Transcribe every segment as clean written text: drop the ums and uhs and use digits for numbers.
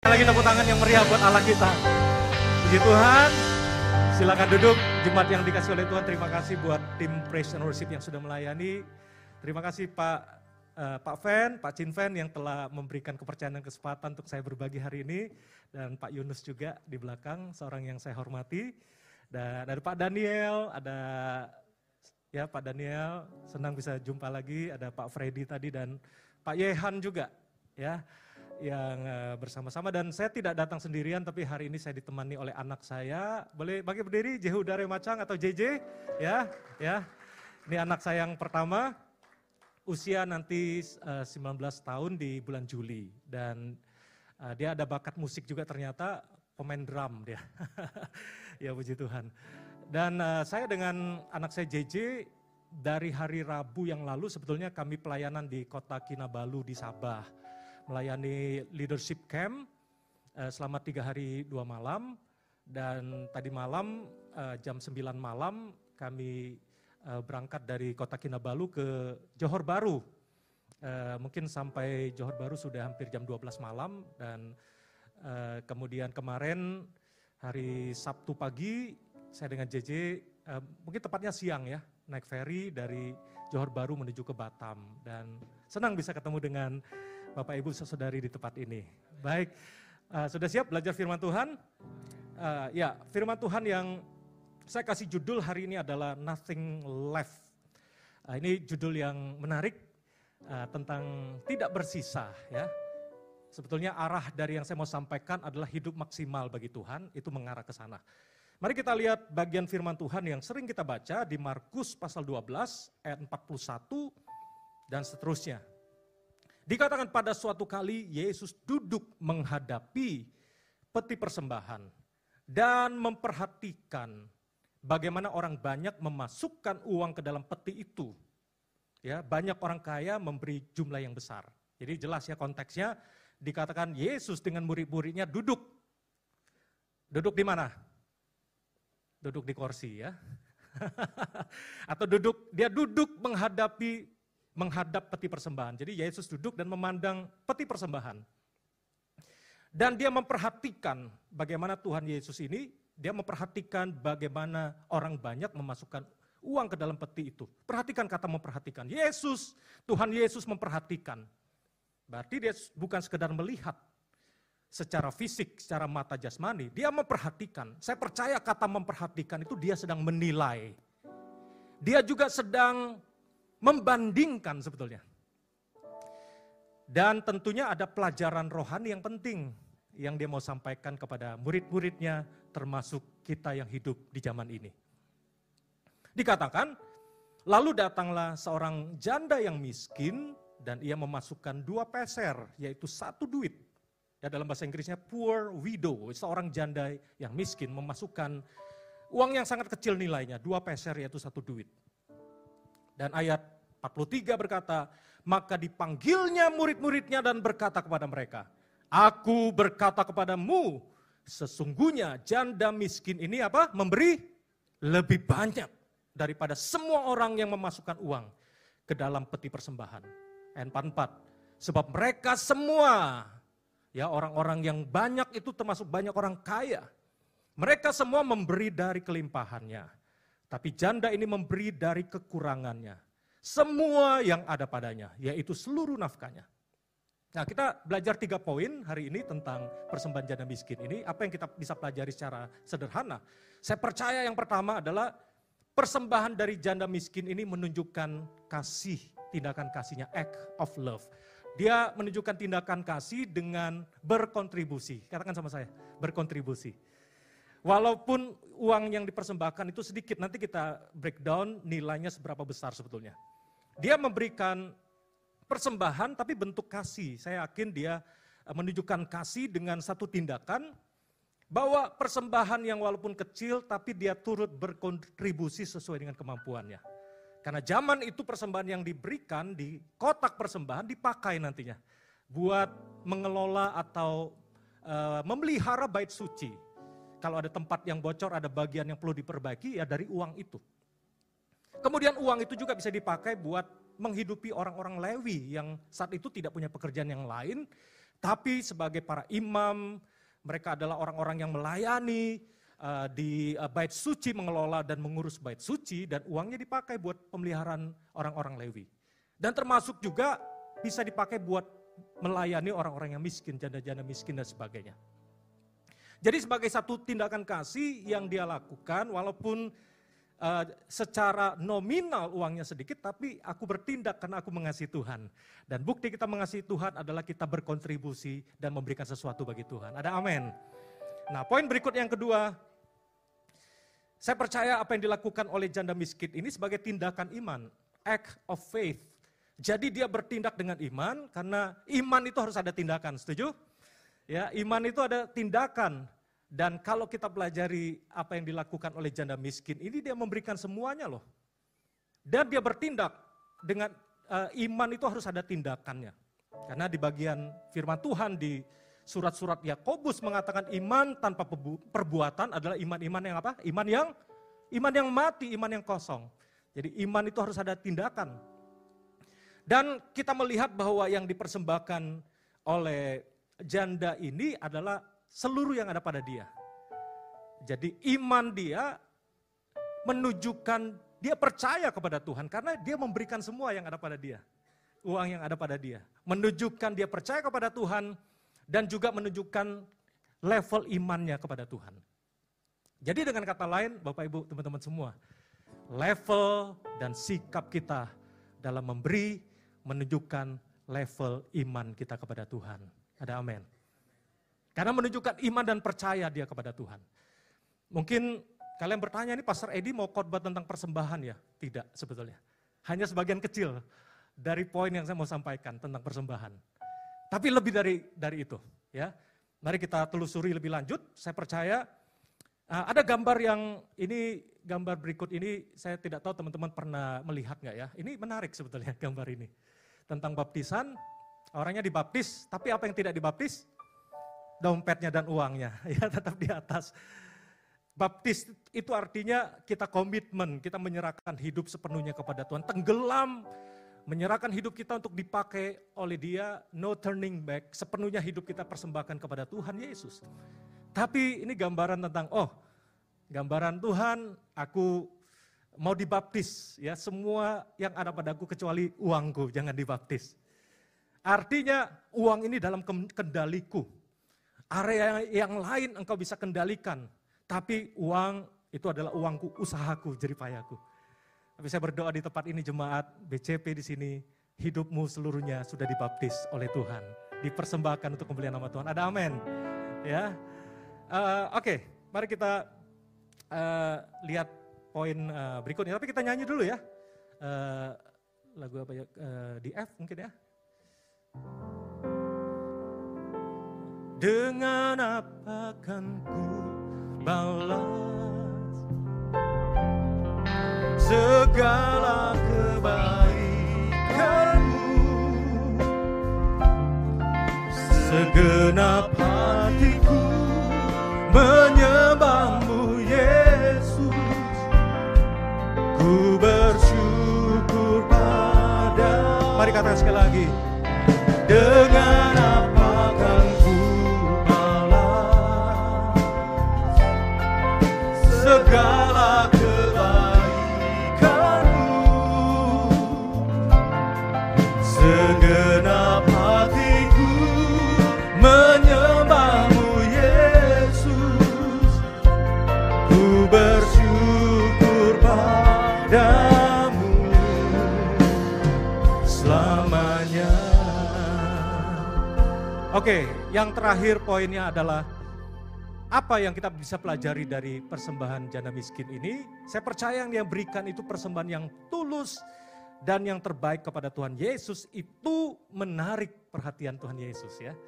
Lagi tepuk tangan yang meriah buat Allah kita. Puji Tuhan, silakan duduk. Jemaat yang dikasih oleh Tuhan, terima kasih buat tim Praise and Worship yang sudah melayani. Terima kasih Pak Fen, Pak Chin Fen yang telah memberikan kepercayaan dan kesempatan untuk saya berbagi hari ini. Dan Pak Yunus juga di belakang, seorang yang saya hormati. Dan ada Pak Daniel, ya Pak Daniel, senang bisa jumpa lagi. Ada Pak Freddy tadi dan Pak Yehan juga, ya, yang bersama-sama. Dan saya tidak datang sendirian, tapi hari ini saya ditemani oleh anak saya. Boleh bagi berdiri, Jehudare Macang atau JJ, ya. Ini anak saya yang pertama, usia nanti 19 tahun di bulan Juli. Dan dia ada bakat musik juga ternyata, pemain drum dia. Ya puji Tuhan. Dan saya dengan anak saya JJ, dari hari Rabu yang lalu sebetulnya kami pelayanan di kota Kinabalu di Sabah. Melayani leadership camp selama 3 hari 2 malam. Dan tadi malam jam 9 malam kami berangkat dari kota Kinabalu ke Johor Bahru. Mungkin sampai Johor Bahru sudah hampir jam 12 malam. Dan kemudian kemarin hari Sabtu pagi saya dengan JJ, mungkin tepatnya siang ya, naik ferry dari Johor Bahru menuju ke Batam. Dan senang bisa ketemu dengan Bapak Ibu saudari di tempat ini. Baik, sudah siap belajar firman Tuhan? Ya, firman Tuhan yang saya kasih judul hari ini adalah Nothing Left. Ini judul yang menarik tentang tidak bersisa, ya. Sebetulnya arah dari yang saya mau sampaikan adalah hidup maksimal bagi Tuhan, itu mengarah ke sana. Mari kita lihat bagian firman Tuhan yang sering kita baca di Markus pasal 12 ayat 41 dan seterusnya. Dikatakan pada suatu kali Yesus duduk menghadapi peti persembahan dan memperhatikan bagaimana orang banyak memasukkan uang ke dalam peti itu. Ya, banyak orang kaya memberi jumlah yang besar. Jadi jelas ya konteksnya, dikatakan Yesus dengan murid-muridnya duduk. Duduk di mana? Duduk di kursi ya. Atau dia duduk menghadap peti persembahan. Jadi Yesus duduk dan memandang peti persembahan. Dan dia memperhatikan bagaimana Tuhan Yesus ini, dia memperhatikan bagaimana orang banyak memasukkan uang ke dalam peti itu. Perhatikan kata memperhatikan. Tuhan Yesus memperhatikan. Berarti dia bukan sekedar melihat secara fisik, secara mata jasmani. Dia memperhatikan. Saya percaya kata memperhatikan itu dia sedang menilai. Dia juga sedang membandingkan sebetulnya. Dan tentunya ada pelajaran rohani yang penting yang dia mau sampaikan kepada murid-muridnya termasuk kita yang hidup di zaman ini. Dikatakan, lalu datanglah seorang janda yang miskin dan ia memasukkan 2 peser, yaitu 1 duit. Ya, dalam bahasa Inggrisnya poor widow, seorang janda yang miskin memasukkan uang yang sangat kecil nilainya, 2 peser yaitu 1 duit. Dan ayat 43 berkata, maka dipanggilnya murid-muridnya dan berkata kepada mereka, aku berkata kepadamu, sesungguhnya janda miskin ini memberi lebih banyak daripada semua orang yang memasukkan uang ke dalam peti persembahan. Ayat 44, sebab mereka semua, ya orang-orang yang banyak itu termasuk banyak orang kaya, mereka semua memberi dari kelimpahannya. Tapi janda ini memberi dari kekurangannya. Semua yang ada padanya, yaitu seluruh nafkahnya. Nah, kita belajar 3 poin hari ini tentang persembahan janda miskin ini. Apa yang kita bisa pelajari secara sederhana? Saya percaya yang pertama adalah persembahan dari janda miskin ini menunjukkan kasih, tindakan kasihnya, act of love. Dia menunjukkan tindakan kasih dengan berkontribusi. Katakan sama saya, berkontribusi. Walaupun uang yang dipersembahkan itu sedikit, nanti kita breakdown nilainya seberapa besar sebetulnya. Dia memberikan persembahan tapi bentuk kasih. Saya yakin dia menunjukkan kasih dengan satu tindakan, bahwa persembahan yang walaupun kecil tapi dia turut berkontribusi sesuai dengan kemampuannya. Karena zaman itu persembahan yang diberikan di kotak persembahan dipakai nantinya buat mengelola atau memelihara bait suci. Kalau ada tempat yang bocor, ada bagian yang perlu diperbaiki, ya dari uang itu. Kemudian uang itu juga bisa dipakai buat menghidupi orang-orang Lewi yang saat itu tidak punya pekerjaan yang lain, Tapi sebagai para imam, mereka adalah orang-orang yang melayani di bait suci, mengelola dan mengurus bait suci, dan uangnya dipakai buat pemeliharaan orang-orang Lewi. Dan termasuk juga bisa dipakai buat melayani orang-orang yang miskin, janda-janda miskin dan sebagainya. Jadi sebagai satu tindakan kasih yang dia lakukan, walaupun secara nominal uangnya sedikit, tapi aku bertindak karena aku mengasihi Tuhan. Dan bukti kita mengasihi Tuhan adalah kita berkontribusi dan memberikan sesuatu bagi Tuhan. Ada amin. Nah, poin berikut yang kedua, saya percaya apa yang dilakukan oleh janda miskin ini sebagai tindakan iman, act of faith. Jadi dia bertindak dengan iman, karena iman itu harus ada tindakan, setuju? Ya, iman itu ada tindakan. Dan kalau kita pelajari apa yang dilakukan oleh janda miskin, ini dia memberikan semuanya loh. Dan dia bertindak dengan iman itu harus ada tindakannya. Karena di bagian firman Tuhan di surat-surat Yakobus mengatakan iman tanpa perbuatan adalah iman-iman yang apa? Iman yang mati, iman yang kosong. Jadi iman itu harus ada tindakan. Dan kita melihat bahwa yang dipersembahkan oleh janda ini adalah seluruh yang ada pada dia. Jadi iman dia menunjukkan dia percaya kepada Tuhan karena dia memberikan semua yang ada pada dia. Uang yang ada pada dia. Menunjukkan dia percaya kepada Tuhan dan juga menunjukkan level imannya kepada Tuhan. Jadi dengan kata lain, Bapak Ibu, teman-teman semua, level dan sikap kita dalam memberi menunjukkan level iman kita kepada Tuhan. Ada amin. Karena menunjukkan iman dan percaya dia kepada Tuhan. Mungkin kalian bertanya, ini Pastor Edi mau khotbah tentang persembahan ya? Tidak sebetulnya. Hanya sebagian kecil dari poin yang saya mau sampaikan tentang persembahan. Tapi lebih dari itu, ya. Mari kita telusuri lebih lanjut. Saya percaya ada gambar yang ini, gambar berikut ini saya tidak tahu teman-teman pernah melihat nggak ya. Ini menarik sebetulnya gambar ini. Tentang baptisan, orangnya dibaptis, tapi apa yang tidak dibaptis? Dompetnya dan uangnya, ya tetap di atas. Baptis itu artinya kita komitmen, kita menyerahkan hidup sepenuhnya kepada Tuhan. Tenggelam, menyerahkan hidup kita untuk dipakai oleh Dia, no turning back, sepenuhnya hidup kita persembahkan kepada Tuhan Yesus. Tapi ini gambaran tentang, gambaran Tuhan, aku mau dibaptis, ya semua yang ada padaku kecuali uangku, jangan dibaptis. Artinya uang ini dalam kendaliku, area yang lain engkau bisa kendalikan, tapi uang itu adalah uangku, usahaku, jeripayaku. Tapi saya berdoa di tempat ini jemaat BCP di sini, hidupmu seluruhnya sudah dibaptis oleh Tuhan, dipersembahkan untuk kemuliaan nama Tuhan. Ada amin. Ya, oke, mari kita lihat poin berikutnya. Tapi kita nyanyi dulu ya. Lagu apa ya? Di F mungkin ya. Dengan apa kan ku balas segala kebaikanmu, segenap hatiku menyembahmu Yesus, ku bersyukur padamu. Mari katakan sekali lagi. Dengan apa kan ku balas segala kebaikanmu, segenap hatiku menyembahmu Yesus, ku bersyukur padamu selamanya. Oke, yang terakhir poinnya adalah apa yang kita bisa pelajari dari persembahan janda miskin ini. Saya percaya yang dia berikan itu persembahan yang tulus dan yang terbaik kepada Tuhan Yesus, itu menarik perhatian Tuhan Yesus ya.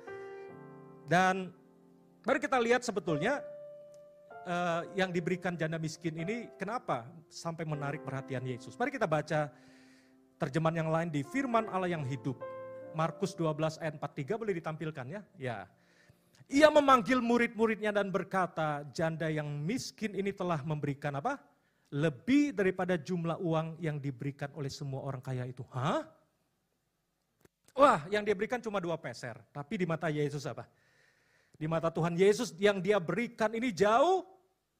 Dan mari kita lihat sebetulnya yang diberikan janda miskin ini kenapa sampai menarik perhatian Yesus. Mari kita baca terjemahan yang lain di firman Allah yang hidup. Markus 12 ayat 43 boleh ditampilkan ya. Ya. Ia memanggil murid-muridnya dan berkata, janda yang miskin ini telah memberikan apa? Lebih daripada jumlah uang yang diberikan oleh semua orang kaya itu. Hah? Wah, yang dia berikan cuma 2 peser. Tapi di mata Yesus apa? Di mata Tuhan Yesus yang dia berikan ini jauh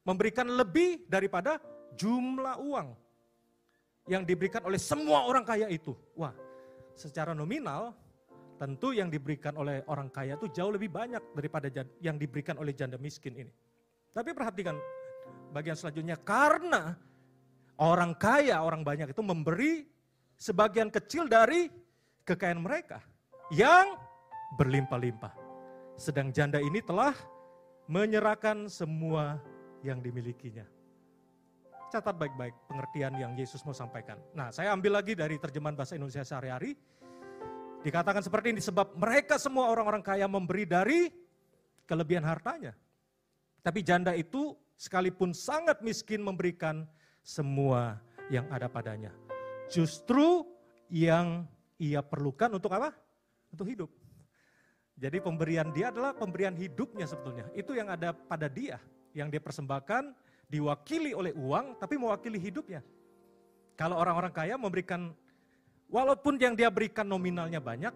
memberikan lebih daripada jumlah uang yang diberikan oleh semua orang kaya itu. Wah, secara nominal tentu yang diberikan oleh orang kaya itu jauh lebih banyak daripada yang diberikan oleh janda miskin ini. Tapi perhatikan bagian selanjutnya, karena orang kaya, orang banyak itu memberi sebagian kecil dari kekayaan mereka yang berlimpah-limpah. Sedang janda ini telah menyerahkan semua yang dimilikinya. Catat baik-baik pengertian yang Yesus mau sampaikan. Nah, saya ambil lagi dari terjemahan bahasa Indonesia sehari-hari. Dikatakan seperti ini, sebab mereka semua orang-orang kaya memberi dari kelebihan hartanya. Tapi janda itu sekalipun sangat miskin memberikan semua yang ada padanya. Justru yang ia perlukan untuk apa? Untuk hidup. Jadi pemberian dia adalah pemberian hidupnya sebetulnya. Itu yang ada pada dia. Yang dia persembahkan diwakili oleh uang tapi mewakili hidupnya. Kalau orang-orang kaya memberikan, walaupun yang dia berikan nominalnya banyak,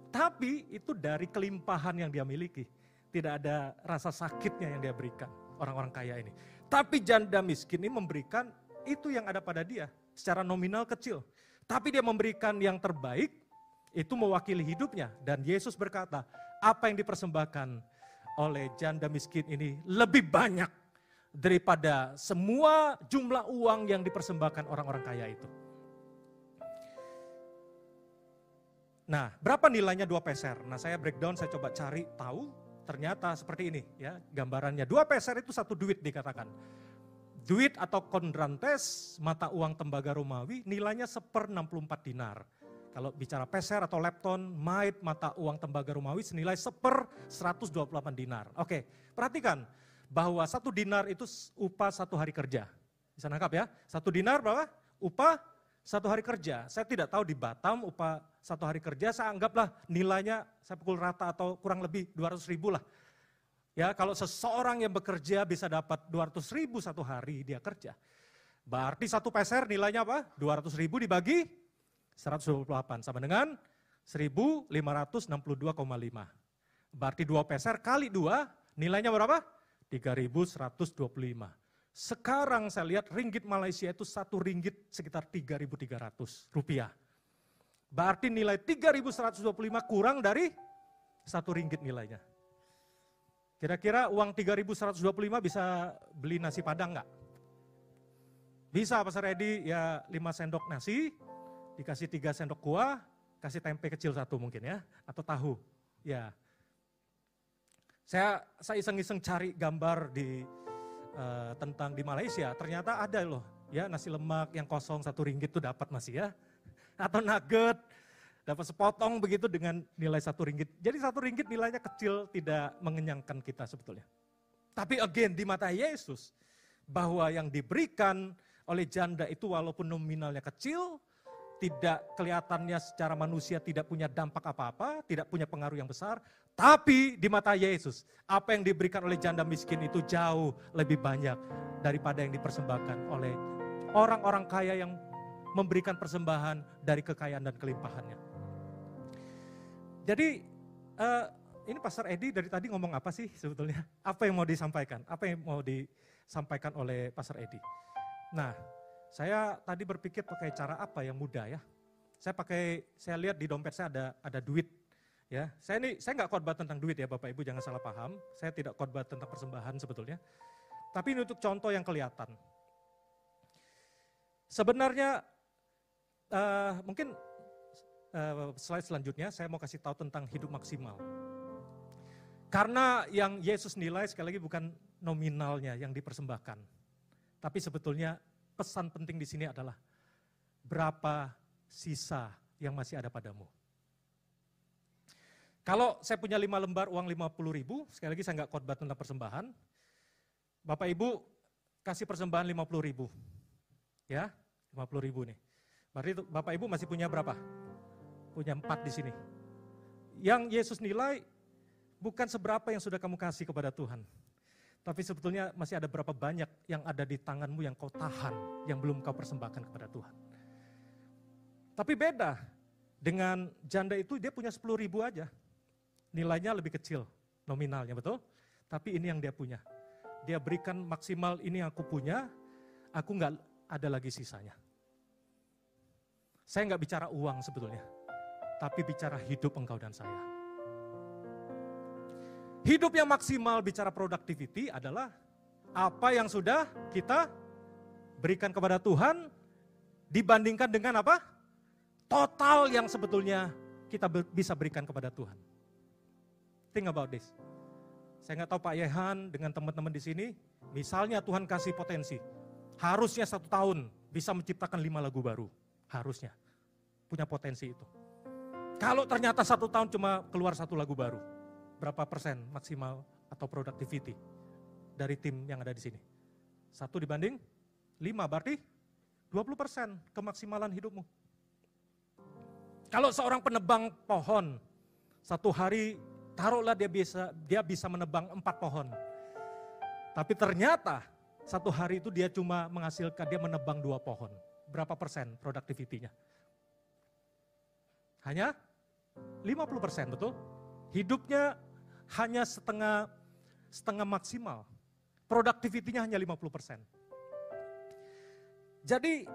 tapi itu dari kelimpahan yang dia miliki. Tidak ada rasa sakitnya yang dia berikan orang-orang kaya ini. Tapi janda miskin ini memberikan itu yang ada pada dia. Secara nominal kecil. Tapi dia memberikan yang terbaik, itu mewakili hidupnya. Dan Yesus berkata, apa yang dipersembahkan oleh janda miskin ini lebih banyak daripada semua jumlah uang yang dipersembahkan orang-orang kaya itu. Nah, berapa nilainya 2 peser? Nah, saya breakdown, saya coba cari tahu, ternyata seperti ini ya gambarannya. 2 peser itu 1 duit dikatakan. Duit atau kondrantes, mata uang tembaga Romawi, nilainya 1/64 dinar. Kalau bicara peser atau lepton, maid mata uang tembaga Romawi senilai 1/128 dinar. Oke, perhatikan bahwa 1 dinar itu upah 1 hari kerja. Bisa nangkap ya? 1 dinar berapa? Upah 1 hari kerja. Saya tidak tahu di Batam upah 1 hari kerja, saya anggaplah nilainya, saya pukul rata atau kurang lebih 200.000 lah. Ya, kalau seseorang yang bekerja bisa dapat 200.000 1 hari dia kerja. Berarti 1 peser nilainya apa? 200.000 dibagi 128 sama dengan 1.562,5. Berarti 2 peser kali 2 nilainya berapa? 3.125. Sekarang saya lihat ringgit Malaysia itu 1 ringgit sekitar 3.300 rupiah. Berarti nilai 3.125 kurang dari 1 ringgit nilainya. Kira-kira uang 3.125 bisa beli nasi padang enggak? Bisa Pastor Edi, ya 5 sendok nasi, dikasih 3 sendok kuah, kasih tempe kecil 1 mungkin ya, atau tahu. Ya. Saya iseng-iseng cari gambar tentang di Malaysia, ternyata ada loh, ya nasi lemak yang kosong 1 ringgit tuh dapat masih ya. Atau nugget, dapat sepotong begitu dengan nilai 1 ringgit. Jadi 1 ringgit nilainya kecil, tidak mengenyangkan kita sebetulnya. Tapi again di mata Yesus, bahwa yang diberikan oleh janda itu walaupun nominalnya kecil, tidak kelihatannya secara manusia tidak punya dampak apa-apa, tidak punya pengaruh yang besar. Tapi di mata Yesus, apa yang diberikan oleh janda miskin itu jauh lebih banyak daripada yang dipersembahkan oleh orang-orang kaya yang memberikan persembahan dari kekayaan dan kelimpahannya. Jadi ini Pastor Edi dari tadi ngomong apa sih sebetulnya? Apa yang mau disampaikan? Apa yang mau disampaikan oleh Pastor Edi? Nah, saya tadi berpikir pakai cara apa yang mudah ya. Saya lihat di dompet saya ada duit ya. Saya nggak khotbah tentang duit ya Bapak Ibu, jangan salah paham. Saya tidak khotbah tentang persembahan sebetulnya. Tapi ini untuk contoh yang kelihatan. Sebenarnya mungkin slide selanjutnya saya mau kasih tahu tentang hidup maksimal. Karena yang Yesus nilai sekali lagi bukan nominalnya yang dipersembahkan. Tapi sebetulnya pesan penting di sini adalah berapa sisa yang masih ada padamu. Kalau saya punya 5 lembar uang 50.000, sekali lagi saya nggak khotbah tentang persembahan. Bapak Ibu kasih persembahan 50.000. Ya, 50.000 nih. Berarti Bapak Ibu masih punya berapa? Punya 4 di sini. Yang Yesus nilai bukan seberapa yang sudah kamu kasih kepada Tuhan. Tapi sebetulnya masih ada berapa banyak yang ada di tanganmu yang kau tahan, yang belum kau persembahkan kepada Tuhan. Tapi beda, Dengan janda itu dia punya 10.000 aja. Nilainya lebih kecil nominalnya, betul? Tapi ini yang dia punya. Dia berikan maksimal, ini yang aku punya, aku nggak ada lagi sisanya. Saya nggak bicara uang sebetulnya, tapi bicara hidup engkau dan saya. Hidup yang maksimal bicara productivity adalah apa yang sudah kita berikan kepada Tuhan dibandingkan dengan apa? Total yang sebetulnya kita bisa berikan kepada Tuhan. Think about this. Saya nggak tahu Pak Yehan dengan teman-teman di sini, misalnya Tuhan kasih potensi, harusnya 1 tahun bisa menciptakan 5 lagu baru, harusnya punya potensi itu. Kalau ternyata 1 tahun cuma keluar 1 lagu baru, berapa persen maksimal atau productivity dari tim yang ada di sini? 1 dibanding 5 berarti 20% kemaksimalan hidupmu. Kalau seorang penebang pohon, 1 hari taruhlah dia bisa menebang 4 pohon. Tapi ternyata 1 hari itu dia cuma menghasilkan, dia menebang 2 pohon. Berapa persen productivity-nya? Hanya 50%, betul? Hidupnya hanya setengah maksimal. Productivity-nya hanya 50%. Jadi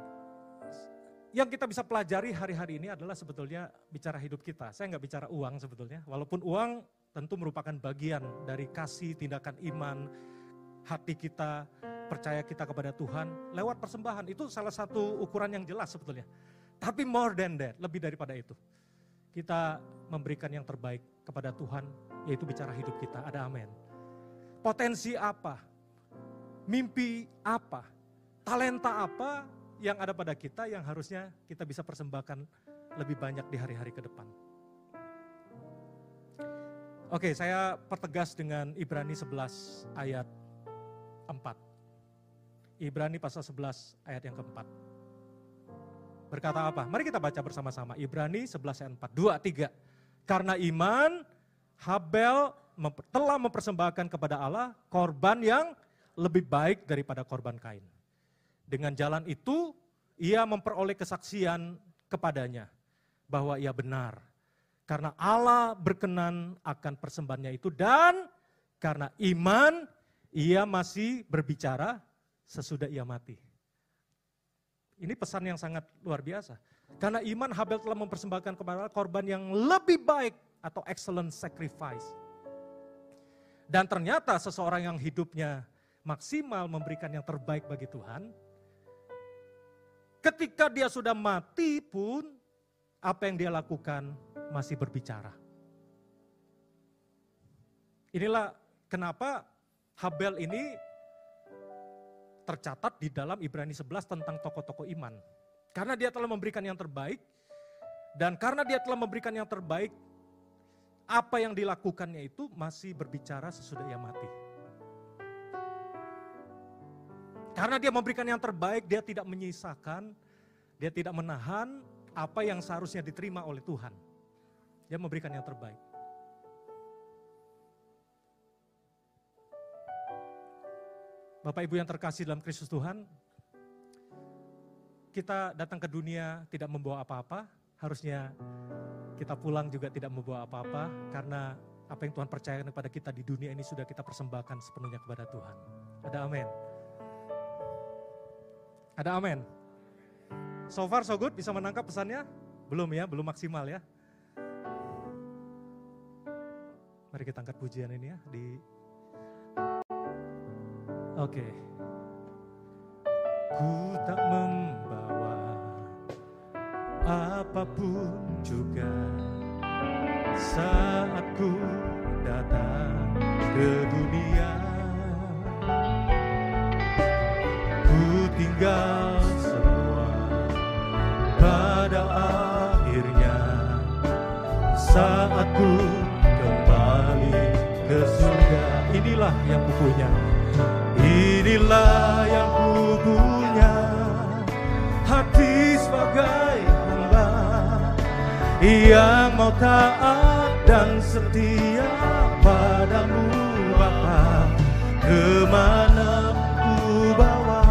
yang kita bisa pelajari hari-hari ini adalah sebetulnya bicara hidup kita. Saya nggak bicara uang sebetulnya, walaupun uang tentu merupakan bagian dari kasih, tindakan iman, hati kita, percaya kita kepada Tuhan, lewat persembahan. Itu salah satu ukuran yang jelas sebetulnya. Tapi more than that, lebih daripada itu. Kita memberikan yang terbaik kepada Tuhan, yaitu bicara hidup kita. Ada amin. Potensi apa? Mimpi apa? Talenta apa yang ada pada kita yang harusnya kita bisa persembahkan lebih banyak di hari-hari ke depan. Oke, saya pertegas dengan Ibrani 11 ayat 4. Ibrani pasal 11 ayat yang keempat. Berkata apa? Mari kita baca bersama-sama. Ibrani 11 ayat 4. 2, 3. Karena iman, Habel telah mempersembahkan kepada Allah korban yang lebih baik daripada korban Kain. Dengan jalan itu, ia memperoleh kesaksian kepadanya bahwa ia benar. Karena Allah berkenan akan persembahannya itu dan karena iman, ia masih berbicara sesudah ia mati. Ini pesan yang sangat luar biasa. Karena iman, Habel telah mempersembahkan kepada Allah korban yang lebih baik atau excellent sacrifice. Dan ternyata seseorang yang hidupnya maksimal memberikan yang terbaik bagi Tuhan, ketika dia sudah mati pun, apa yang dia lakukan masih berbicara. Inilah kenapa Habel ini tercatat di dalam Ibrani 11 tentang tokoh-tokoh iman. Karena dia telah memberikan yang terbaik, dan karena dia telah memberikan yang terbaik, apa yang dilakukannya itu masih berbicara sesudah ia mati. Karena dia memberikan yang terbaik, dia tidak menyisakan, dia tidak menahan apa yang seharusnya diterima oleh Tuhan. Dia memberikan yang terbaik. Bapak Ibu yang terkasih dalam Kristus Tuhan, kita datang ke dunia tidak membawa apa-apa, harusnya kita pulang juga tidak membawa apa-apa, karena apa yang Tuhan percayakan kepada kita di dunia ini sudah kita persembahkan sepenuhnya kepada Tuhan. Ada amin. Ada amin. So far so good, bisa menangkap pesannya? Belum ya, belum maksimal ya. Mari kita angkat pujian ini ya. Oke. Ku tak membawa apapun juga saat ku datang ke dunia. Tinggal semua pada akhirnya saat ku kembali ke surga. Inilah yang ku punya, inilah yang ku punya, hati sebagai hamba yang mau taat dan setia padamu Bapa. Kemana ku bawa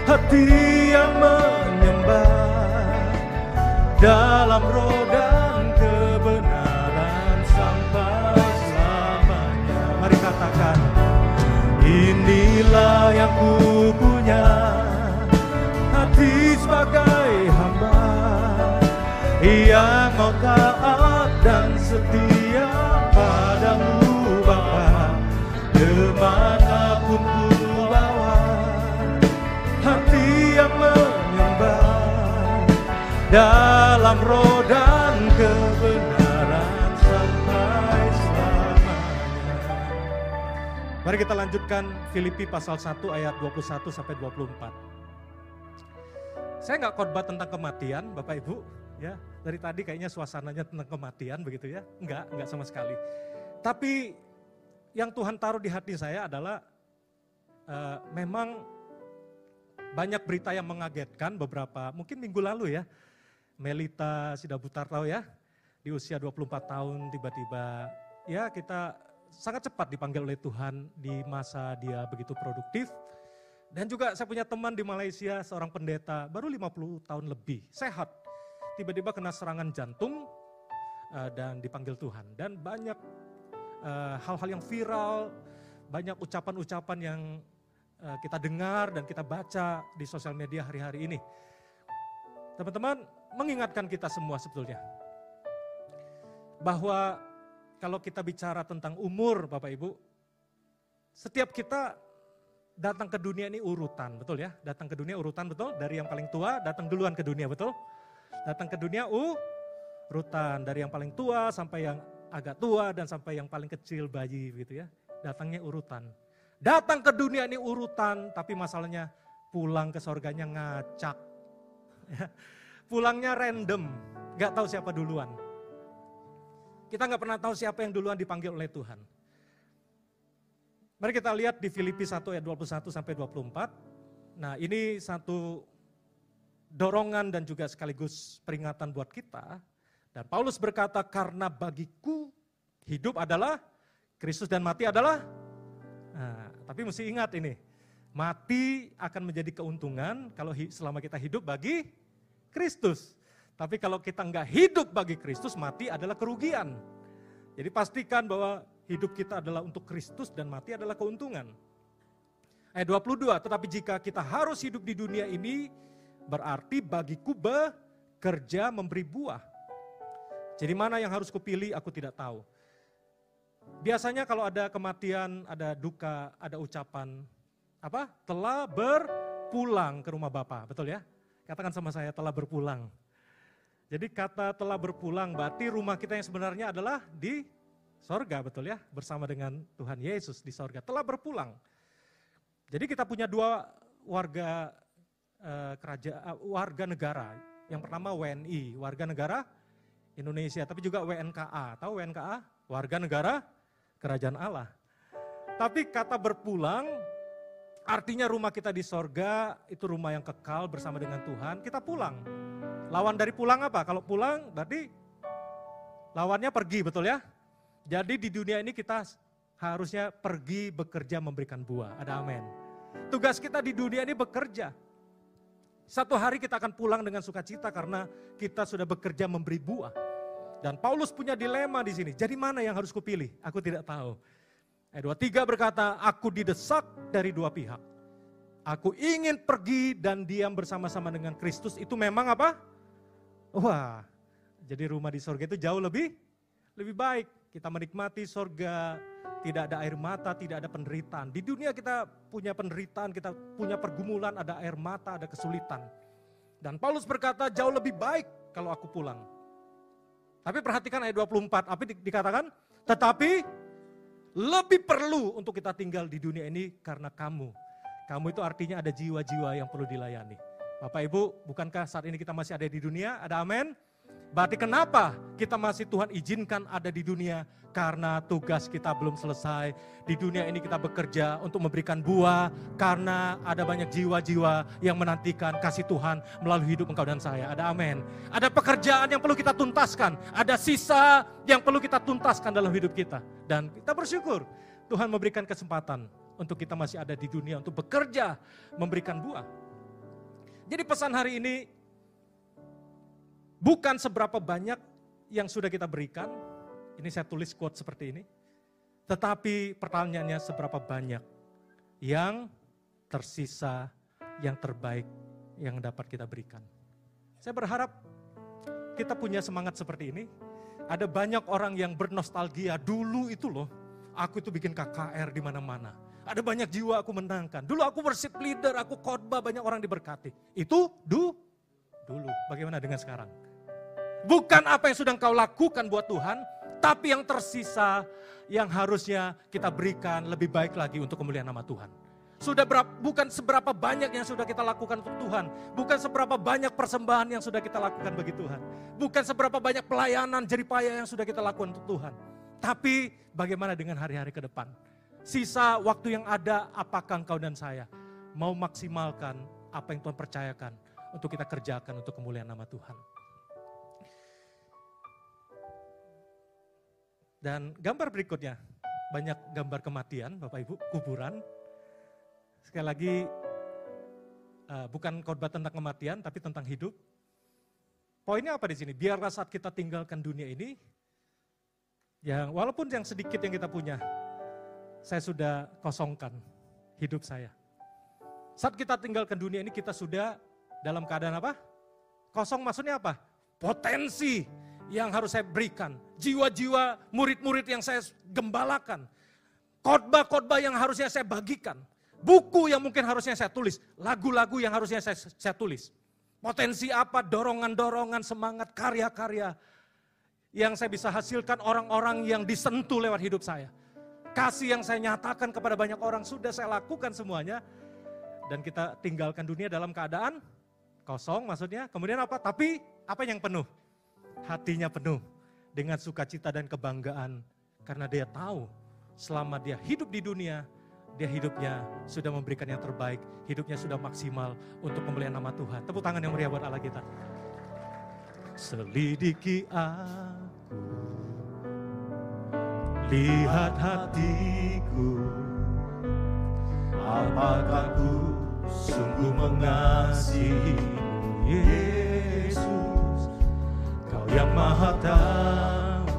hati yang menyembah dalam dalam roh dan kebenaran sampai selamanya. Mari katakan, inilah yang ku punya, hati sebagai hamba yang mau taat dan setia padamu Bapa. Kemanapun ku bawa, hati yang menyembah dalam roh dan kebenaran sampai selamanya. Mari kita lanjutkan Filipi pasal 1 ayat 21 sampai 24. Saya nggak khotbah tentang kematian, Bapak Ibu, ya. Dari tadi kayaknya suasananya tentang kematian begitu ya. Enggak sama sekali. Tapi yang Tuhan taruh di hati saya adalah memang banyak berita yang mengagetkan beberapa, mungkin minggu lalu ya. Melita Sidabutar tahu ya, di usia 24 tahun tiba-tiba ya kita sangat cepat dipanggil oleh Tuhan di masa dia begitu produktif. Dan juga saya punya teman di Malaysia, seorang pendeta baru 50 tahun lebih, sehat. Tiba-tiba kena serangan jantung dan dipanggil Tuhan. Dan banyak hal-hal yang viral, banyak ucapan-ucapan yang kita dengar dan kita baca di sosial media hari-hari ini. Teman-teman, mengingatkan kita semua sebetulnya bahwa kalau kita bicara tentang umur Bapak Ibu, setiap kita datang ke dunia ini urutan, betul ya? Datang ke dunia urutan, betul? Dari yang paling tua datang duluan ke dunia, betul? Datang ke dunia urutan, dari yang paling tua sampai yang agak tua dan sampai yang paling kecil bayi gitu ya. Datangnya urutan. Datang ke dunia ini urutan, tapi masalahnya pulang ke surganya ngacak. Pulangnya random, gak tahu siapa duluan. Kita gak pernah tahu siapa yang duluan dipanggil oleh Tuhan. Mari kita lihat di Filipi 1 ayat 21 sampai 24. Nah ini satu dorongan dan juga sekaligus peringatan buat kita. Dan Paulus berkata, karena bagiku hidup adalah Kristus dan mati adalah. Nah, tapi mesti ingat ini, mati akan menjadi keuntungan kalau selama kita hidup bagi Kristus. Tapi kalau kita enggak hidup bagi Kristus, mati adalah kerugian. Jadi pastikan bahwa hidup kita adalah untuk Kristus dan mati adalah keuntungan. Ayat 22, tetapi jika kita harus hidup di dunia ini, berarti bagiku bekerja memberi buah. Jadi mana yang harus kupilih aku tidak tahu. Biasanya kalau ada kematian, ada duka, ada ucapan, apa? Telah berpulang ke rumah Bapa, betul ya? Katakan sama saya, telah berpulang. Jadi kata telah berpulang berarti rumah kita yang sebenarnya adalah di sorga, betul ya? Bersama dengan Tuhan Yesus di sorga, telah berpulang. Jadi kita punya dua warga warga negara. Yang pertama WNI, warga negara Indonesia, tapi juga WNKA. Tahu WNKA? Warga negara Kerajaan Allah. Tapi kata berpulang artinya rumah kita di sorga itu rumah yang kekal bersama dengan Tuhan. Kita pulang. Lawan dari pulang apa? Kalau pulang berarti lawannya pergi, betul ya? Jadi di dunia ini kita harusnya pergi bekerja memberikan buah. Ada amin. Tugas kita di dunia ini bekerja. Satu hari kita akan pulang dengan sukacita karena kita sudah bekerja memberi buah. Dan Paulus punya dilema di sini. Jadi mana yang harus kupilih? Aku tidak tahu. Ayat 23 berkata, aku didesak dari dua pihak. Aku ingin pergi dan diam bersama-sama dengan Kristus. Itu memang apa? Wah, jadi rumah di sorga itu jauh lebih baik. Kita menikmati sorga, tidak ada air mata, tidak ada penderitaan. Di dunia kita punya penderitaan, kita punya pergumulan, ada air mata, ada kesulitan. Dan Paulus berkata jauh lebih baik kalau aku pulang. Tapi perhatikan ayat 24, apa dikatakan? Tetapi lebih perlu untuk kita tinggal di dunia ini karena kamu. Kamu itu artinya ada jiwa-jiwa yang perlu dilayani. Bapak Ibu, bukankah saat ini kita masih ada di dunia? Ada amin? Berarti kenapa kita masih Tuhan izinkan ada di dunia? Karena tugas kita belum selesai. Di dunia ini kita bekerja untuk memberikan buah. Karena ada banyak jiwa-jiwa yang menantikan kasih Tuhan melalui hidup engkau dan saya. Ada amin. Ada pekerjaan yang perlu kita tuntaskan. Ada sisa yang perlu kita tuntaskan dalam hidup kita. Dan kita bersyukur Tuhan memberikan kesempatan untuk kita masih ada di dunia untuk bekerja memberikan buah. Jadi pesan hari ini, Bukan seberapa banyak yang sudah kita berikan, ini saya tulis quote seperti ini, tetapi pertanyaannya seberapa banyak yang tersisa, yang terbaik yang dapat kita berikan. Saya berharap kita punya semangat seperti ini. Ada banyak orang yang bernostalgia, dulu itu loh, aku itu bikin KKR di mana-mana. Ada banyak jiwa aku menangkan. Dulu aku worship leader, aku khotbah, banyak orang diberkati. Itu dulu. Bagaimana dengan sekarang? Bukan apa yang sudah engkau lakukan buat Tuhan, tapi yang tersisa yang harusnya kita berikan lebih baik lagi untuk kemuliaan nama Tuhan. Bukan seberapa banyak yang sudah kita lakukan untuk Tuhan. Bukan seberapa banyak persembahan yang sudah kita lakukan bagi Tuhan. Bukan seberapa banyak pelayanan jeripaya yang sudah kita lakukan untuk Tuhan. Tapi bagaimana dengan hari-hari ke depan? Sisa waktu yang ada, apakah engkau dan saya mau maksimalkan apa yang Tuhan percayakan untuk kita kerjakan untuk kemuliaan nama Tuhan. Dan gambar berikutnya, banyak gambar kematian Bapak Ibu, kuburan. Sekali lagi, bukan khotbah tentang kematian, tapi tentang hidup. Poinnya apa di sini? Biarlah saat kita tinggalkan dunia ini, yang walaupun yang sedikit yang kita punya, saya sudah kosongkan hidup saya. Saat kita tinggalkan dunia ini, kita sudah dalam keadaan apa? Kosong maksudnya apa? Potensi yang harus saya berikan, jiwa-jiwa murid-murid yang saya gembalakan, khotbah-khotbah yang harusnya saya bagikan, buku yang mungkin harusnya saya tulis, lagu-lagu yang harusnya saya tulis. Potensi apa, dorongan-dorongan, semangat, karya-karya yang saya bisa hasilkan orang-orang yang disentuh lewat hidup saya. Kasih yang saya nyatakan kepada banyak orang, sudah saya lakukan semuanya. Dan kita tinggalkan dunia dalam keadaan kosong maksudnya. Kemudian apa? Tapi apa yang penuh? Hatinya penuh dengan sukacita dan kebanggaan. Karena dia tahu selama dia hidup di dunia, dia hidupnya sudah memberikan yang terbaik. Hidupnya sudah maksimal untuk kemuliaan nama Tuhan. Tepuk tangan yang meriah buat Allah kita. Selidiki aku, lihat hatiku, apakah ku sungguh mengasihimu Yesus. Kau yang maha tahu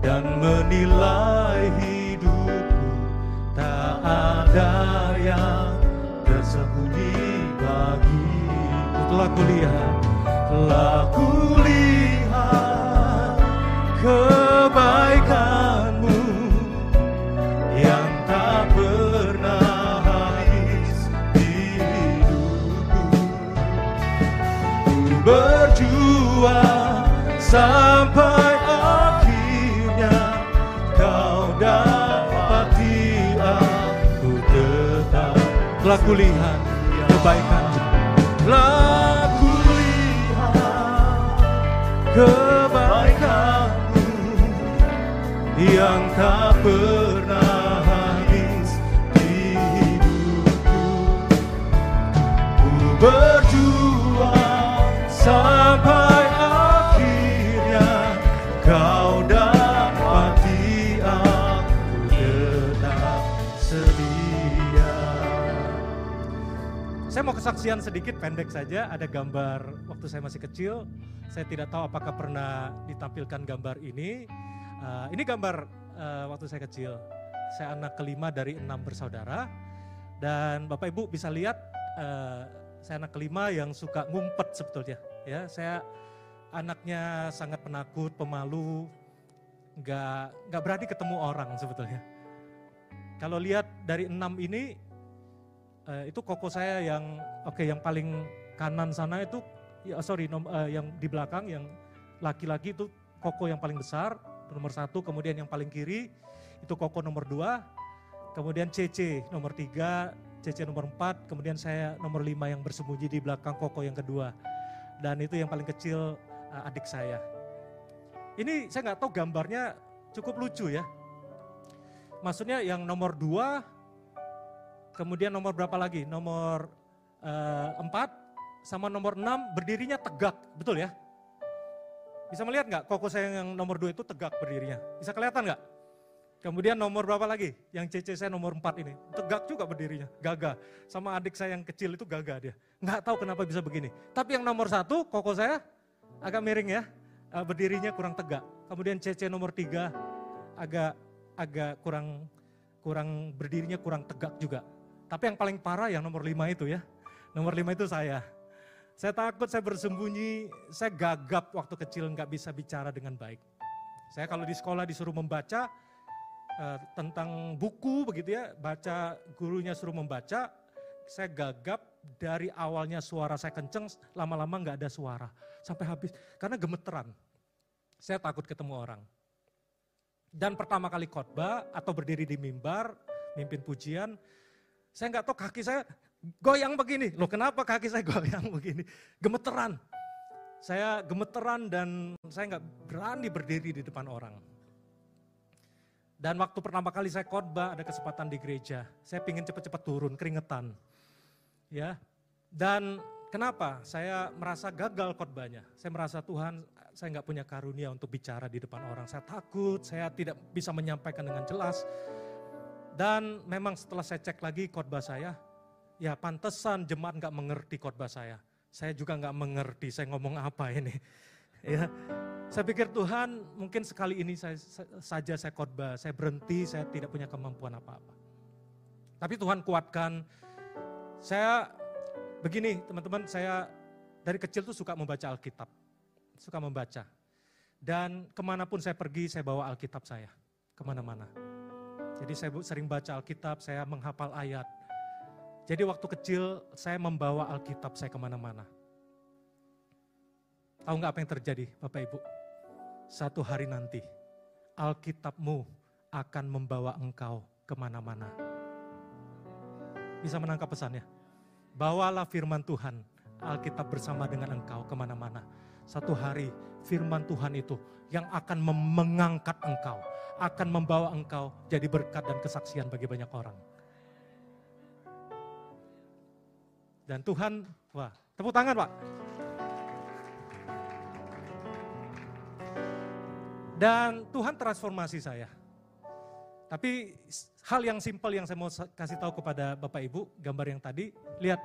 dan menilai hidupku, tak ada yang tersembunyi bagimu. Telah kulihat kebaikanmu yang tak pernah habis di hidupku. Ku berjuang sampai akhirnya kau dapati aku tetap. Telah kulihat kebaikanmu, telah kulihat kebaikanmu yang tak pernah habis di hidupku. Ku berjuang sampai akhirnya kau dapati aku tetap setia. Saya mau kesaksian sedikit pendek saja, ada gambar waktu saya masih kecil. Saya tidak tahu apakah pernah ditampilkan gambar ini. Ini gambar waktu saya kecil. Saya anak kelima dari 6 bersaudara. Dan Bapak Ibu bisa lihat saya anak kelima yang suka ngumpet sebetulnya. Ya, saya anaknya sangat penakut, pemalu, nggak berani ketemu orang sebetulnya. Kalau lihat dari 6 ini, itu koko saya yang yang paling kanan sana itu, yang di belakang yang laki-laki itu koko yang paling besar, nomor 1, kemudian yang paling kiri itu koko nomor 2, kemudian CC nomor 3, CC nomor 4, kemudian saya nomor 5 yang bersembunyi di belakang koko yang kedua. Dan itu yang paling kecil adik saya. Ini saya nggak tahu gambarnya cukup lucu ya. Maksudnya yang nomor 2, kemudian nomor berapa lagi? Nomor 4 sama nomor 6 berdirinya tegak, betul ya? Bisa melihat nggak koko saya yang nomor 2 itu tegak berdirinya? Bisa kelihatan nggak? Kemudian nomor berapa lagi? Yang CC saya nomor 4 ini. Tegak juga berdirinya, gagah. Sama adik saya yang kecil itu gagah dia. Nggak tahu kenapa bisa begini. Tapi yang nomor 1, koko saya agak miring ya. Berdirinya kurang tegak. Kemudian CC nomor 3 agak kurang berdirinya kurang tegak juga. Tapi yang paling parah yang nomor 5 itu ya. Nomor 5 itu saya. Saya takut, saya bersembunyi, saya gagap waktu kecil nggak bisa bicara dengan baik. Saya kalau di sekolah disuruh membaca, tentang buku begitu ya, baca gurunya suruh membaca, saya gagap dari awalnya suara saya kenceng, lama-lama nggak ada suara sampai habis karena gemeteran. Saya takut ketemu orang. Dan pertama kali khotbah atau berdiri di mimbar, mimpin pujian, saya nggak tahu kaki saya goyang begini. Loh kenapa kaki saya goyang begini? Gemeteran. Saya gemeteran dan saya nggak berani berdiri di depan orang. Dan waktu pertama kali saya khotbah ada kesempatan di gereja, saya pingin cepat-cepat turun, keringetan. Ya. Dan kenapa? Saya merasa gagal khotbahnya. Saya merasa Tuhan, saya nggak punya karunia untuk bicara di depan orang. Saya takut, saya tidak bisa menyampaikan dengan jelas. Dan memang setelah saya cek lagi khotbah saya, ya pantesan jemaat nggak mengerti khotbah saya. Saya juga nggak mengerti saya ngomong apa ini. Ya. Saya pikir Tuhan mungkin sekali ini saja saya khotbah, saya berhenti, saya tidak punya kemampuan apa-apa. Tapi Tuhan kuatkan. Saya begini teman-teman, saya dari kecil tuh suka membaca Alkitab. Suka membaca. Dan kemanapun saya pergi saya bawa Alkitab saya, kemana-mana. Jadi saya sering baca Alkitab, saya menghafal ayat. Jadi waktu kecil saya membawa Alkitab saya kemana-mana. Tahu nggak apa yang terjadi Bapak Ibu? Satu hari nanti Alkitabmu akan membawa engkau kemana-mana. Bisa menangkap pesannya? Bawalah firman Tuhan, Alkitab bersama dengan engkau kemana-mana. Satu hari firman Tuhan itu yang akan mengangkat engkau, akan membawa engkau jadi berkat dan kesaksian bagi banyak orang. Dan Tuhan, wah tepuk tangan Pak. Dan Tuhan transformasi saya. Tapi hal yang simpel yang saya mau kasih tahu kepada Bapak Ibu, gambar yang tadi, lihat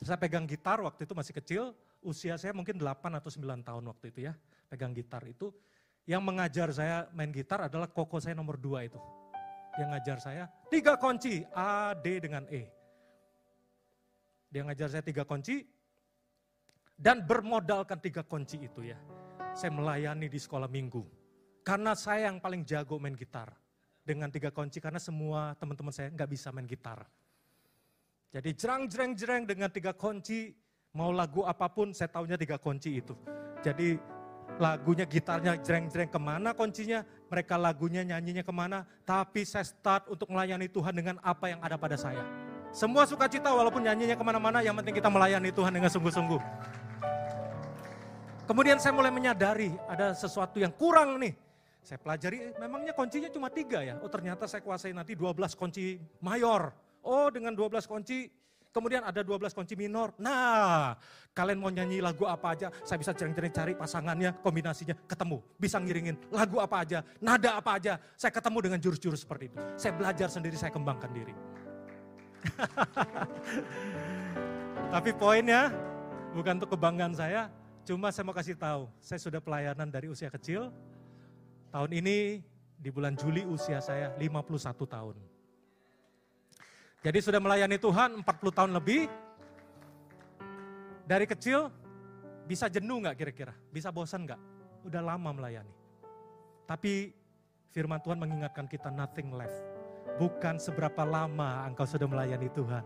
saya pegang gitar waktu itu masih kecil, usia saya mungkin 8 atau 9 tahun waktu itu ya, pegang gitar itu. Yang mengajar saya main gitar adalah koko saya nomor 2 itu. Yang ngajar saya 3 kunci, A, D dengan E. Dia ngajar saya 3 kunci, dan bermodalkan 3 kunci itu ya. Saya melayani di sekolah minggu. Karena saya yang paling jago main gitar. Dengan 3 kunci, karena semua teman-teman saya nggak bisa main gitar. Jadi jerang-jerang dengan 3 kunci, mau lagu apapun saya taunya 3 kunci itu. Jadi lagunya, gitarnya jereng-jereng kemana kuncinya, mereka lagunya nyanyinya kemana, tapi saya start untuk melayani Tuhan dengan apa yang ada pada saya. Semua sukacita walaupun nyanyinya kemana-mana, yang penting kita melayani Tuhan dengan sungguh-sungguh. Kemudian saya mulai menyadari ada sesuatu yang kurang nih. Saya pelajari, memangnya kuncinya cuma 3 ya. Oh ternyata saya kuasai nanti 12 kunci mayor. Oh dengan 12 kunci, kemudian ada 12 kunci minor. Nah, kalian mau nyanyi lagu apa aja, saya bisa cari pasangannya, kombinasinya, ketemu. Bisa ngiringin lagu apa aja, nada apa aja. Saya ketemu dengan jurus-jurus seperti itu. Saya belajar sendiri, saya kembangkan diri. Tapi poinnya, bukan untuk kebanggaan saya, cuma saya mau kasih tahu, saya sudah pelayanan dari usia kecil. Tahun ini di bulan Juli usia saya 51 tahun. Jadi sudah melayani Tuhan 40 tahun lebih. Dari kecil bisa jenuh nggak kira-kira? Bisa bosan nggak? Udah lama melayani. Tapi firman Tuhan mengingatkan kita nothing left. Bukan seberapa lama engkau sudah melayani Tuhan.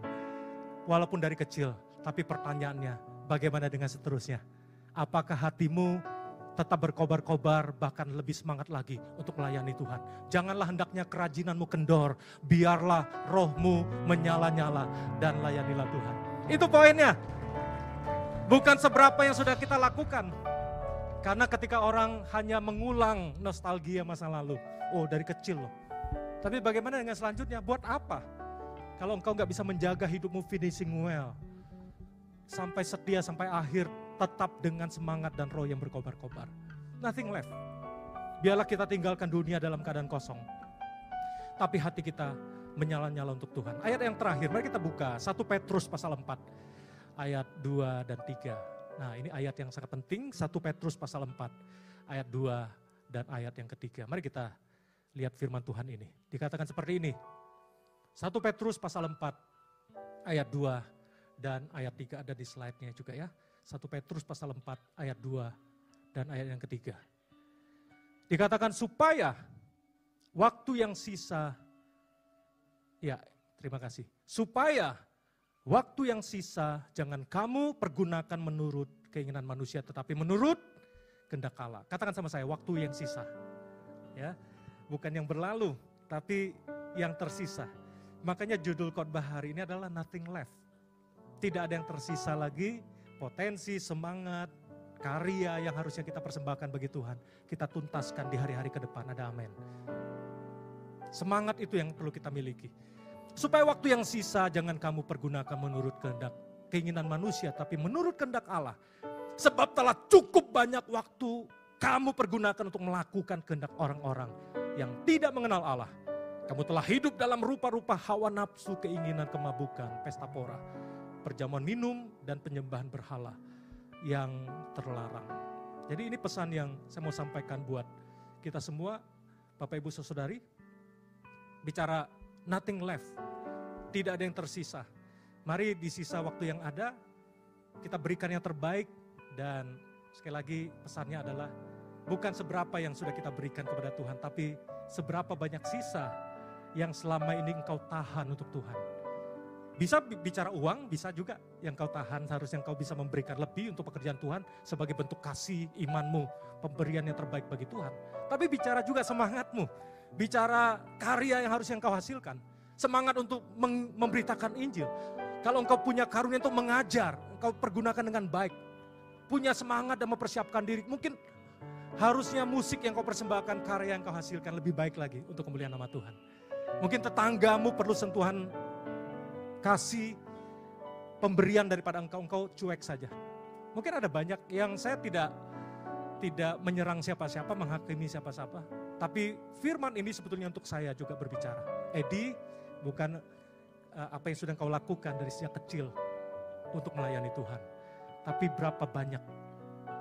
Walaupun dari kecil, tapi pertanyaannya bagaimana dengan seterusnya? Apakah hatimu tetap berkobar-kobar, bahkan lebih semangat lagi untuk melayani Tuhan? Janganlah hendaknya kerajinanmu kendor, biarlah rohmu menyala-nyala dan layanilah Tuhan. Itu poinnya. Bukan seberapa yang sudah kita lakukan. Karena ketika orang hanya mengulang nostalgia masa lalu, oh dari kecil loh. Tapi bagaimana dengan selanjutnya? Buat apa? Kalau engkau gak bisa menjaga hidupmu finishing well, sampai setia, sampai akhir, tetap dengan semangat dan roh yang berkobar-kobar. Nothing left. Biarlah kita tinggalkan dunia dalam keadaan kosong, tapi hati kita menyala-nyala untuk Tuhan. Ayat yang terakhir, mari kita buka 1 Petrus pasal 4, ayat 2 dan 3. Nah, ini ayat yang sangat penting, 1 Petrus pasal 4, ayat 2 dan ayat yang ketiga. Mari kita lihat firman Tuhan ini. Dikatakan seperti ini, 1 Petrus pasal 4, ayat 2 dan ayat 3 ada di slide-nya juga ya. 1 Petrus pasal 4, ayat 2 dan ayat yang ketiga. Dikatakan supaya waktu yang sisa, ya terima kasih. Supaya waktu yang sisa jangan kamu pergunakan menurut keinginan manusia, tetapi menurut kehendak Allah. Katakan sama saya, waktu yang sisa. Ya, bukan yang berlalu, tapi yang tersisa. Makanya judul khotbah hari ini adalah nothing left. Tidak ada yang tersisa lagi, potensi, semangat, karya yang harusnya kita persembahkan bagi Tuhan. Kita tuntaskan di hari-hari ke depan, ada amin. Semangat itu yang perlu kita miliki. Supaya waktu yang sisa jangan kamu pergunakan menurut kehendak keinginan manusia, tapi menurut kehendak Allah. Sebab telah cukup banyak waktu kamu pergunakan untuk melakukan kehendak orang-orang yang tidak mengenal Allah. Kamu telah hidup dalam rupa-rupa hawa nafsu, keinginan, kemabukan, pesta pora, perjamuan minum, dan penyembahan berhala yang terlarang. Jadi ini pesan yang saya mau sampaikan buat kita semua, Bapak Ibu Saudari, bicara nothing left, tidak ada yang tersisa. Mari di sisa waktu yang ada, kita berikan yang terbaik, dan sekali lagi pesannya adalah bukan seberapa yang sudah kita berikan kepada Tuhan, tapi seberapa banyak sisa yang selama ini engkau tahan untuk Tuhan. Bisa bicara uang, bisa juga yang kau tahan, seharusnya engkau bisa memberikan lebih untuk pekerjaan Tuhan sebagai bentuk kasih imanmu, pemberian yang terbaik bagi Tuhan. Tapi bicara juga semangatmu, bicara karya yang harusnya engkau hasilkan, semangat untuk memberitakan Injil. Kalau engkau punya karunia untuk mengajar, engkau pergunakan dengan baik, punya semangat dan mempersiapkan diri, mungkin harusnya musik yang kau persembahkan, karya yang kau hasilkan lebih baik lagi untuk kemuliaan nama Tuhan. Mungkin tetanggamu perlu sentuhan kasih, pemberian daripada engkau cuek saja. Mungkin ada banyak yang saya tidak menyerang siapa-siapa, menghakimi siapa-siapa. Tapi firman ini sebetulnya untuk saya juga berbicara. Edi, bukan apa yang sudah engkau lakukan dari sejak kecil untuk melayani Tuhan. Tapi berapa banyak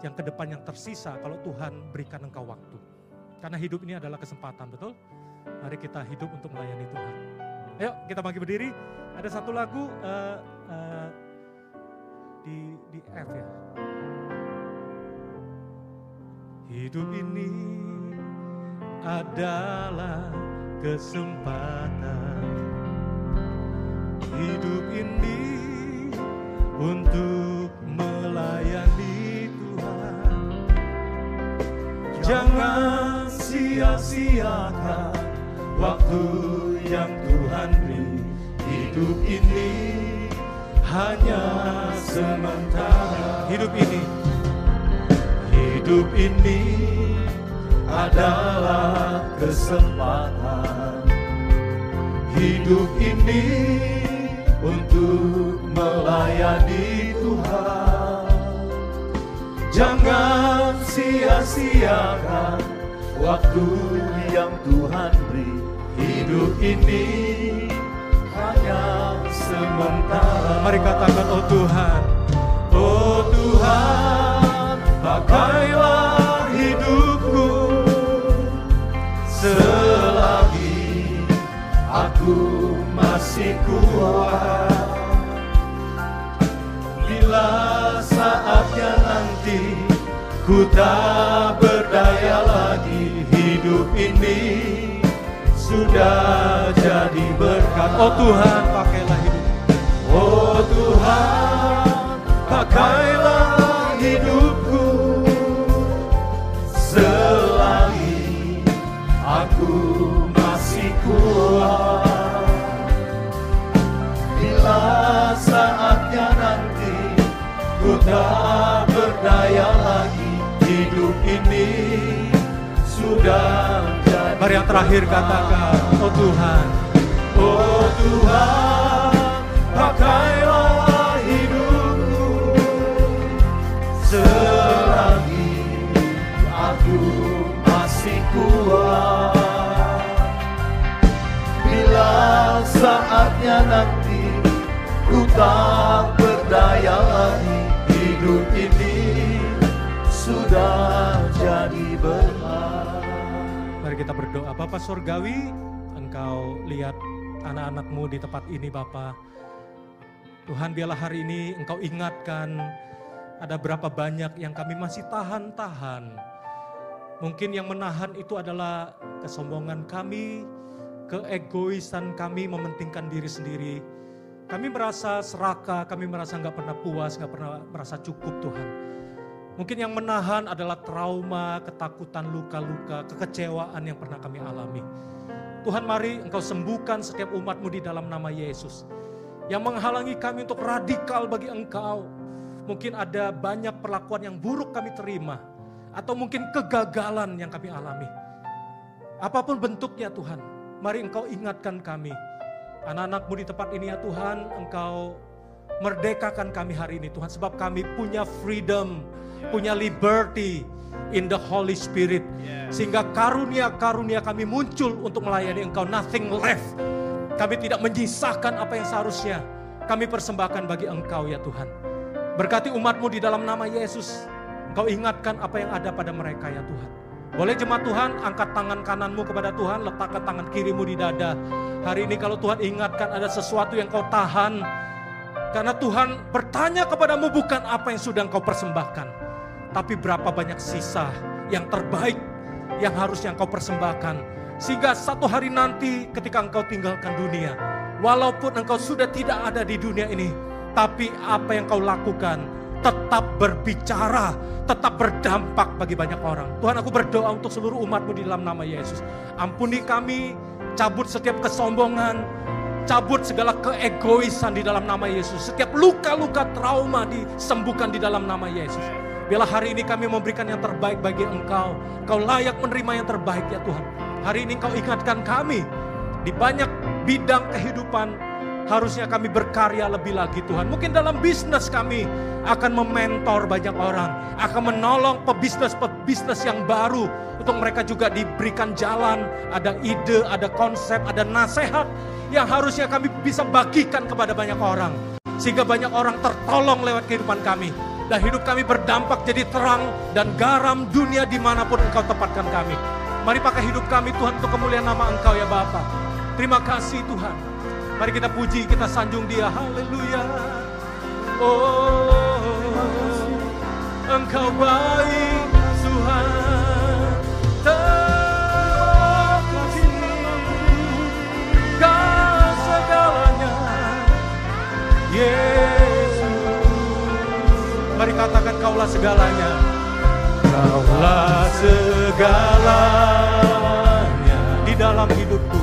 yang ke depan yang tersisa kalau Tuhan berikan engkau waktu. Karena hidup ini adalah kesempatan, betul? Mari kita hidup untuk melayani Tuhan. Ayo kita bangkit berdiri. Ada satu lagu di F ya. Hidup ini adalah kesempatan. Hidup ini untuk melayani Tuhan. Jangan sia-siakan waktu yang Tuhan beri. Hidup ini hanya sementara. Hidup ini adalah kesempatan. Hidup ini untuk melayani Tuhan. Jangan sia-siakan waktu yang Tuhan beri. Hidup ini hanya sementara. Mari katakan, oh Tuhan, oh Tuhan, pakailah hidupku selagi aku masih kuat. Bila saatnya nanti ku tak berdaya lagi, hidup ini sudah jadi berkat. Oh Tuhan, pakailah hidup. Oh Tuhan, pakailah hidupku selagi aku masih kuat. Bila saatnya nanti ku tak berdaya lagi, hidup ini sudah jadi. Mari yang terakhir katakan, oh Tuhan, oh Tuhan, pakailah hidupku selagi aku masih kuat. saatnya nanti ku tak berdaya lagi, hidup ini sudah jadi berat. Mari kita berdoa. Bapa Surgawi, Engkau lihat anak-anak-Mu di tempat ini Bapa. Tuhan, biarlah hari ini Engkau ingatkan ada berapa banyak yang kami masih tahan-tahan. Mungkin yang menahan itu adalah kesombongan kami, keegoisan kami mementingkan diri sendiri. Kami merasa serakah, kami merasa nggak pernah puas, nggak pernah merasa cukup Tuhan. Mungkin yang menahan adalah trauma, ketakutan, luka-luka, kekecewaan yang pernah kami alami. Tuhan, mari Engkau sembuhkan setiap umat-Mu di dalam nama Yesus. Yang menghalangi kami untuk radikal bagi Engkau. Mungkin ada banyak perlakuan yang buruk kami terima. Atau mungkin kegagalan yang kami alami. Apapun bentuknya Tuhan, mari Engkau ingatkan kami. Anak-anak-Mu di tempat ini ya Tuhan, Engkau merdekakan kami hari ini Tuhan. Sebab kami punya freedom, punya liberty in the Holy Spirit. Sehingga karunia-karunia kami muncul untuk melayani Engkau. Nothing left. Kami tidak menyisakan apa yang seharusnya kami persembahkan bagi Engkau ya Tuhan. Berkati umat-Mu di dalam nama Yesus. Engkau ingatkan apa yang ada pada mereka ya Tuhan. Boleh jemaat Tuhan angkat tangan kananmu kepada Tuhan, letakkan tangan kirimu di dada. Hari ini kalau Tuhan ingatkan ada sesuatu yang kau tahan. Karena Tuhan bertanya kepadamu bukan apa yang sudah engkau persembahkan. Tapi berapa banyak sisa yang terbaik yang harusnya engkau persembahkan. Sehingga satu hari nanti ketika engkau tinggalkan dunia. Walaupun engkau sudah tidak ada di dunia ini. Tapi apa yang kau lakukan tetap berbicara, tetap berdampak bagi banyak orang. Tuhan, aku berdoa untuk seluruh umat-Mu di dalam nama Yesus. Ampuni kami, cabut setiap kesombongan, cabut segala keegoisan di dalam nama Yesus. Setiap luka-luka trauma disembuhkan di dalam nama Yesus. Biarlah hari ini kami memberikan yang terbaik bagi Engkau. Engkau layak menerima yang terbaik ya Tuhan. Hari ini Engkau ingatkan kami di banyak bidang kehidupan. Harusnya kami berkarya lebih lagi Tuhan. Mungkin dalam bisnis kami akan mementor banyak orang. Akan menolong pebisnis-pebisnis yang baru. Untuk mereka juga diberikan jalan. Ada ide, ada konsep, ada nasihat. Yang harusnya kami bisa bagikan kepada banyak orang. Sehingga banyak orang tertolong lewat kehidupan kami. Dan hidup kami berdampak jadi terang dan garam dunia dimanapun Engkau tempatkan kami. Mari pakai hidup kami Tuhan untuk kemuliaan nama Engkau ya Bapa. Terima kasih Tuhan. Mari kita puji, kita sanjung Dia. Haleluya. Oh, Engkau baik Tuhan. Terkasih Kau segalanya Yesus. Mari katakan Kaulah segalanya. Kaulah segalanya di dalam hidupku.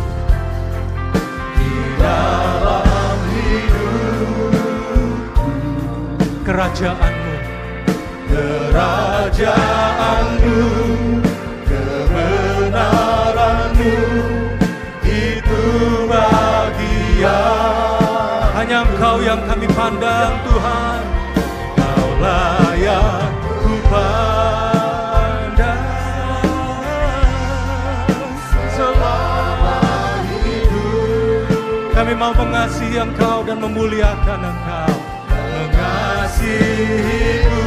Dalam hidupku, kerajaanmu, kebenaranmu, itu bagian. Hanya Engkau yang kami pandang Tuhan, Kaulah yang ku pandang. Kami mau mengasihi Engkau dan memuliakan Engkau. Mengasihimu,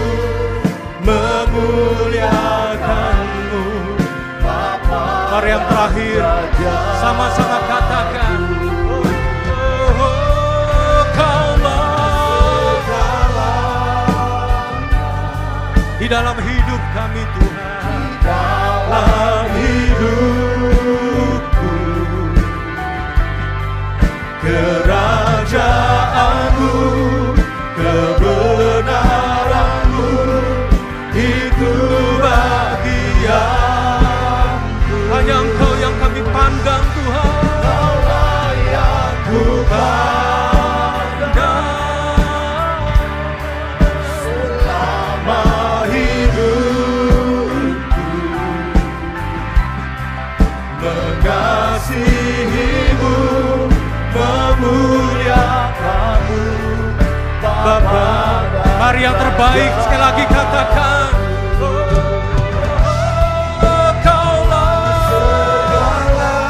memuliakanmu Bapa. Mari yang terakhir sama-sama katakan. Di dalam hidup kami Tuhan, dalam hidupku, kerajaanmu, kebenaranmu, itu bagianku. Hanya Engkau yang kami pandang Tuhan, Kaulah yang ku pandang. Mengasihimu, memuliakanmu Bapa. Mari yang terbaik sekali lagi katakan. Kaulah segalanya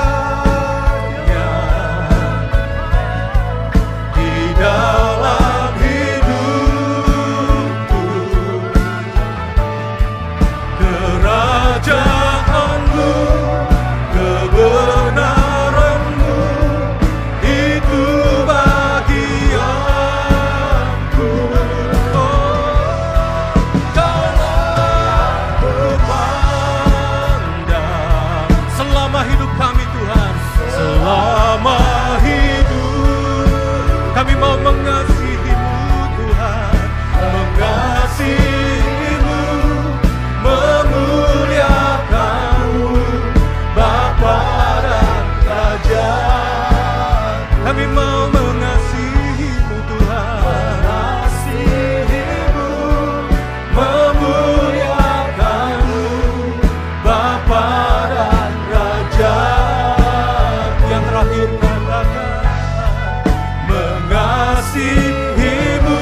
mengasihimu,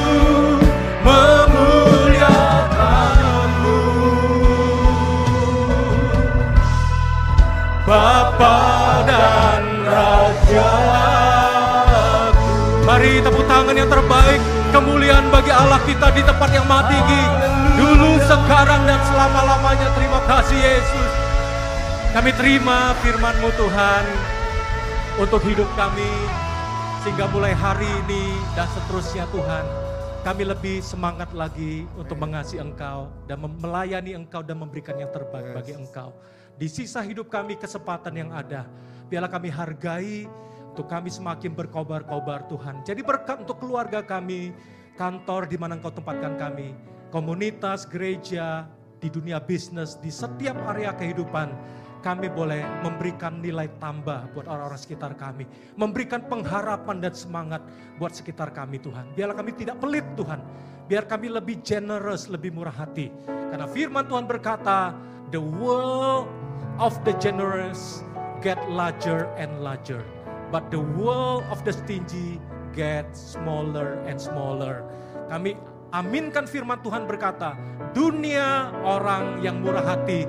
memuliakanmu. Bapa dan Raja. Mari tepuk tangan yang terbaik, kemuliaan bagi Allah kita di tempat yang maha tinggi, dulu, sekarang, dan selama-lamanya. Terima kasih Yesus. Kami terima firman-Mu Tuhan untuk hidup kami, sehingga mulai hari ini dan seterusnya Tuhan, kami lebih semangat lagi untuk mengasihi Engkau dan melayani Engkau dan memberikan yang terbaik bagi Engkau. Di sisa hidup kami, kesempatan yang ada, biarlah kami hargai untuk kami semakin berkobar-kobar Tuhan. Jadi berkat untuk keluarga kami, kantor di mana Engkau tempatkan kami, komunitas, gereja, di dunia bisnis, di setiap area kehidupan, kami boleh memberikan nilai tambah buat orang-orang sekitar kami. Memberikan pengharapan dan semangat buat sekitar kami Tuhan. Biarlah kami tidak pelit Tuhan. Biar kami lebih generous, lebih murah hati. Karena firman Tuhan berkata, the world of the generous get larger and larger. But the world of the stingy get smaller and smaller. Kami aminkan firman Tuhan berkata, dunia orang yang murah hati,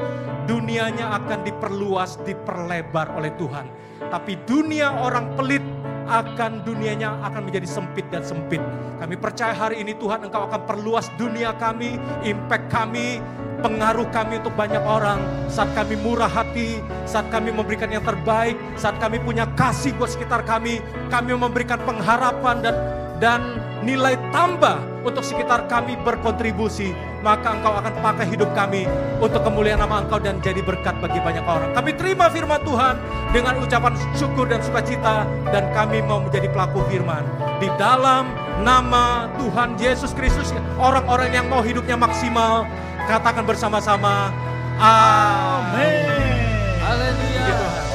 dunianya akan diperluas, diperlebar oleh Tuhan. Tapi dunia orang pelit, dunianya akan menjadi sempit dan sempit. Kami percaya hari ini Tuhan, Engkau akan perluas dunia kami, impact kami, pengaruh kami untuk banyak orang. Saat kami murah hati, saat kami memberikan yang terbaik, saat kami punya kasih buat sekitar kami memberikan pengharapan dan nilai tambah untuk sekitar kami berkontribusi, maka Engkau akan pakai hidup kami untuk kemuliaan nama Engkau dan jadi berkat bagi banyak orang. Kami terima firman Tuhan dengan ucapan syukur dan sukacita, dan kami mau menjadi pelaku firman. Di dalam nama Tuhan Yesus Kristus, orang-orang yang mau hidupnya maksimal, katakan bersama-sama, amin. Haleluya.